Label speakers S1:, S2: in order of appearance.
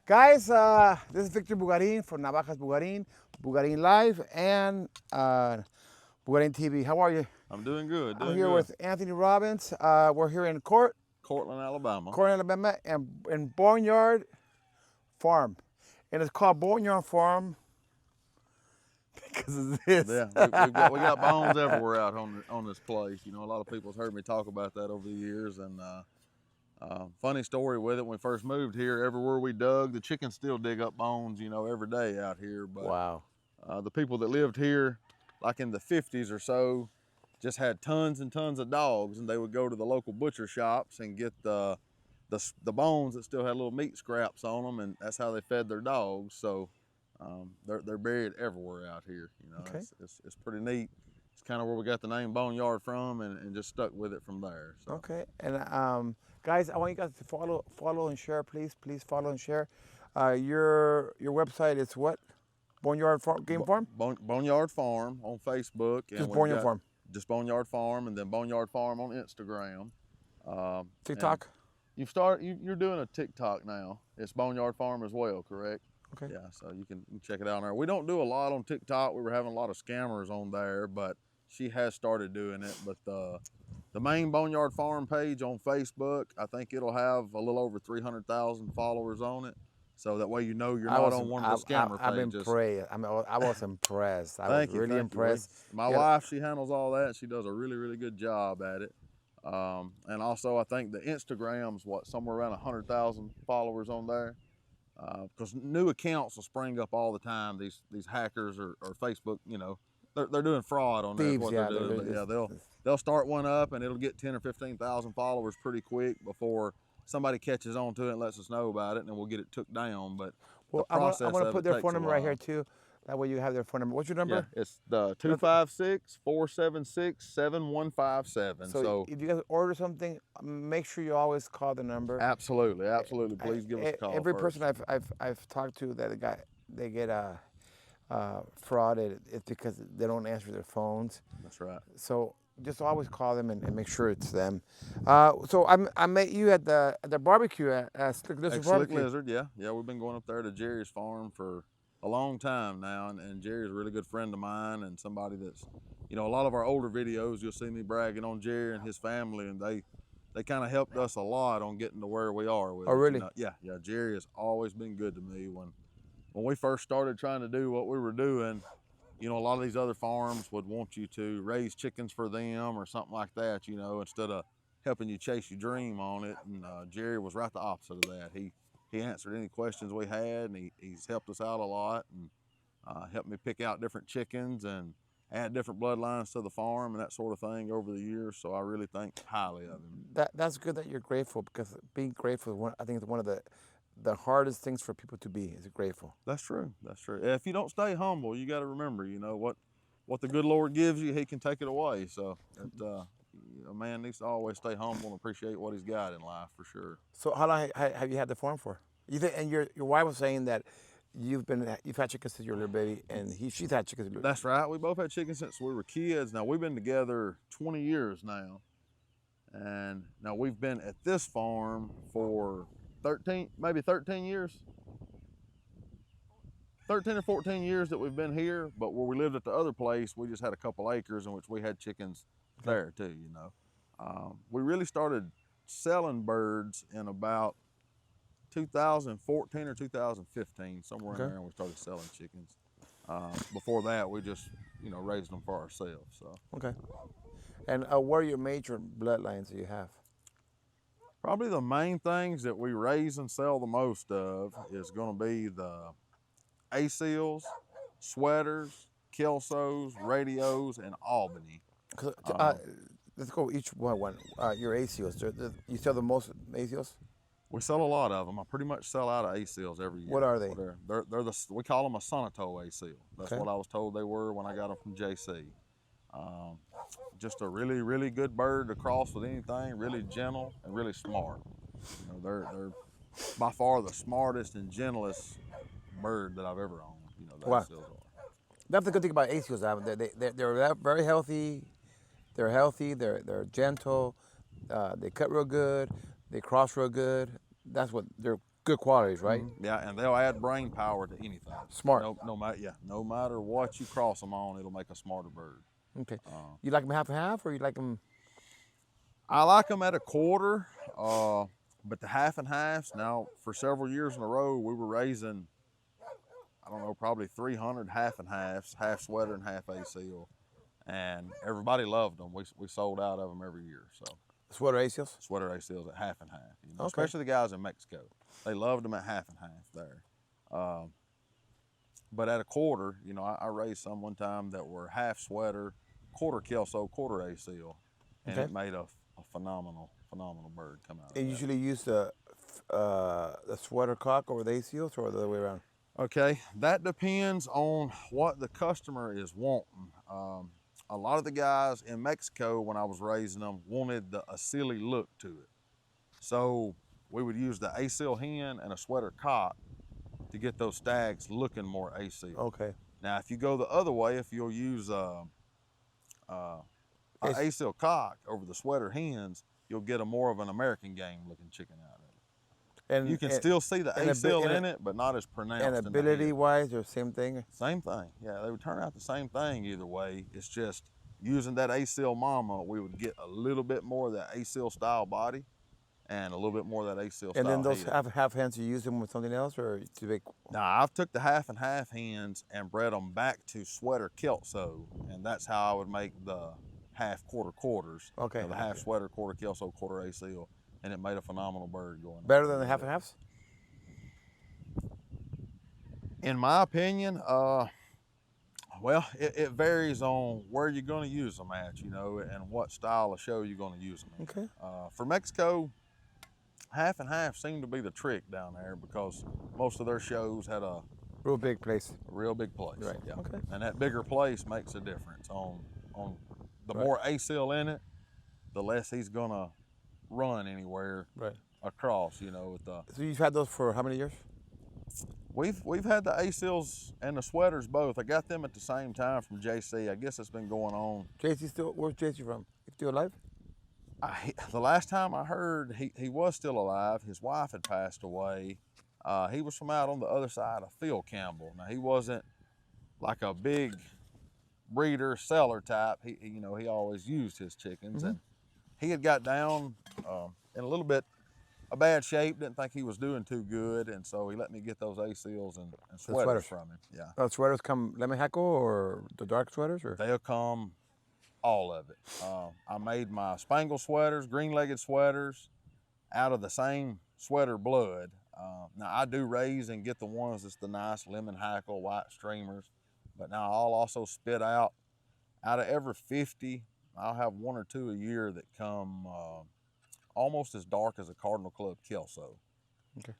S1: Guys, this is Victor Bugarin from Navajas Bugarin, Bugarin Live, and Bugarin TV. How are you?
S2: I'm doing good.
S1: I'm here with Anthony Robbins. We're here in
S2: Cortland, Alabama.
S1: and in Boneyard Farm. And it's called Boneyard Farm because of this.
S2: Yeah, we got bones everywhere out on this place. You know, a lot of people's heard me talk about that over the years, and funny story with it. When we first moved here, everywhere we dug, the chickens still dig up bones, you know, every day out here. But
S1: wow.
S2: The people that lived here, like in the 50s or so, just had tons and tons of dogs, and they would go to the local butcher shops and get the bones that still had little meat scraps on them, and that's how they fed their dogs. So they're buried everywhere out here. You know,
S1: Okay.
S2: it's pretty neat. It's kind of where we got the name Boneyard from, and just stuck with it from there. So.
S1: Okay, and guys, I want you guys to follow and share, please. Please follow and share. Your website is what? Boneyard Farm, Game Farm?
S2: Boneyard Farm on Facebook. And
S1: Just Boneyard Farm.
S2: Just Boneyard Farm, and then Boneyard Farm on Instagram.
S1: TikTok?
S2: You're doing a TikTok now. It's Boneyard Farm as well, correct?
S1: Okay.
S2: Yeah, so you can check it out on there. We don't do a lot on TikTok. We were having a lot of scammers on there, but she has started doing it. But the main Boneyard Farm page on Facebook, I think it'll have a little over 300,000 followers on it. So that way you know you're not on one of the scammer pages.
S1: I was impressed. I was really
S2: Thank you.
S1: impressed.
S2: My wife, she handles all that. She does a really, really good job at it. And also, I think the Instagram's somewhere around 100,000 followers on there. Because new accounts will spring up all the time. These hackers or Facebook, you know, they're doing fraud on there.
S1: Thieves,
S2: What
S1: yeah,
S2: they're doing. But yeah, they'll start one up and it'll get 10 or 15,000 followers pretty quick before somebody catches on to it and lets us know about it, and then we'll get it took down. But
S1: Well, I'm going to put their phone number right here too. That way you have their phone number. What's your number?
S2: Yeah, it's the 256-476-7157.
S1: So if you guys order something, make sure you always call the number.
S2: Absolutely. Please give us a call.
S1: Every
S2: first.
S1: person I've talked to that they get frauded, it's because they don't answer their phones.
S2: That's right.
S1: So just always call them and make sure it's them. So I met you at the barbecue at Slick Lizard
S2: Slick
S1: Barbecue.
S2: Lizard, yeah. We've been going up there to Jerry's farm for a long time now, and Jerry's a really good friend of mine and somebody that's, you know, a lot of our older videos you'll see me bragging on Jerry and his family, and they kind of helped us a lot on getting to where we are with
S1: Oh, really?
S2: You know? Yeah. Jerry has always been good to me. When we first started trying to do what we were doing, you know, a lot of these other farms would want you to raise chickens for them or something like that, you know, instead of helping you chase your dream on it. And Jerry was right the opposite of that. He answered any questions we had, and he's helped us out a lot, and helped me pick out different chickens and add different bloodlines to the farm and that sort of thing over the years. So I really think highly of him.
S1: That's good that you're grateful, because being grateful, I think, is one of the hardest things for people to be, is grateful.
S2: That's true. If you don't stay humble, you got to remember, you know, what the good Lord gives you, he can take it away. So a man needs to always stay humble and appreciate what he's got in life, for sure.
S1: So how long have you had the farm for? And your wife was saying that you've had chickens since you were a little baby, and she's had chickens.
S2: That's right. We both had chickens since we were kids. Now we've been together 20 years now, and now we've been at this farm for 13 years. 13 or 14 years that we've been here, but where we lived at the other place, we just had a couple acres in which we had chickens there too, you know. We really started selling birds in about 2014 or 2015, somewhere in there, and we started selling chickens. Before that, we just, you know, raised them for ourselves. So.
S1: Okay. And what are your major bloodlines that you have?
S2: Probably the main things that we raise and sell the most of is going to be the A-seals, sweaters, Kelsos, radios, and Albany.
S1: Let's go each one. Your A-seals. You sell the most A-seals?
S2: We sell a lot of them. I pretty much sell out of A-seals every year.
S1: What are they?
S2: We call them a Sonato A-seal. That's
S1: Okay.
S2: what I was told they were when I got them from JC. Just a really, really good bird to cross with anything, really gentle and really smart. You know, they're by far the smartest and gentlest bird that I've ever owned. You know, the
S1: Wow.
S2: A-seals are.
S1: That's the good thing about A-seals. They're very healthy. They're healthy. They're gentle. They cut real good. They cross real good. That's what they're good qualities, right?
S2: Yeah, and they'll add brain power to anything.
S1: Smart.
S2: No matter what you cross them on, it'll make a smarter bird.
S1: Okay. You like them half and half, or you like them?
S2: I like them at a quarter, but the half and halves, now for several years in a row, we were raising, I don't know, probably 300 half and halves, half sweater and half ACL. And everybody loved them. We sold out of them every year. So
S1: Sweater ACLs?
S2: sweater ACLs at half and half, you know,
S1: Okay.
S2: especially the guys in Mexico. They loved them at half and half there. But at a quarter, you know, I raised some one time that were half sweater, quarter Kelso, quarter ACL, and it made a phenomenal bird come out of
S1: They
S2: that.
S1: usually use the sweater cock over the ACLs, or the other way around?
S2: Okay, that depends on what the customer is wanting. A lot of the guys in Mexico, when I was raising them, wanted a silly look to it. So we would use the ACL hen and a sweater cock to get those stags looking more ACL.
S1: Okay.
S2: Now, if you go the other way, if you'll use an ACL cock over the sweater hens, you'll get a more of an American game looking chicken out of it. And you can still see the ACL in it, but not as pronounced.
S1: And ability-wise, they're same thing?
S2: Same thing, yeah. They would turn out the same thing either way. It's just using that ACL mama, we would get a little bit more of that ACL style body and a little bit more of that ACL style.
S1: And then those
S2: head.
S1: half hens, you use them with something else, or to make?
S2: Now, I've took the half and half hens and bred them back to sweater Kelso, and that's how I would make the half quarters.
S1: Okay.
S2: You know, the half sweater, quarter Kelso, quarter ACL. And it made a phenomenal bird going.
S1: Better than the half and halves?
S2: In my opinion, well, it varies on where you're going to use them at, you know, and what style of show you're going to use them in.
S1: Okay.
S2: For Mexico, half and half seemed to be the trick down there because most of their shows had a
S1: real big place.
S2: Real big place.
S1: Right.
S2: Yeah.
S1: Okay.
S2: And that bigger place makes a difference. On the more ACL in it, the less he's gonna run anywhere across, you know. With the
S1: So you've had those for how many years?
S2: we've had the ACLs and the sweaters both. I got them at the same time from JC. I guess it's been going on.
S1: JC still? Where's JC from? He's still alive?
S2: The last time I heard, he was still alive. His wife had passed away. He was from out on the other side of Phil Campbell. Now, he wasn't like a big breeder, seller type. He always used his chickens. And he had got down in a little bit of bad shape, didn't think he was doing too good, and so he let me get those ACLs and sweaters from him. Yeah.
S1: Sweaters come lemon hackle or the dark sweaters? Or?
S2: They'll come all of it. I made my spangle sweaters, green-legged sweaters, out of the same sweater blood. Now, I do raise and get the ones that's the nice lemon hackle, white streamers, but now I'll also spit out of every 50, I'll have 1 or 2 a year that come almost as dark as a Cardinal Club Kelso.
S1: Okay.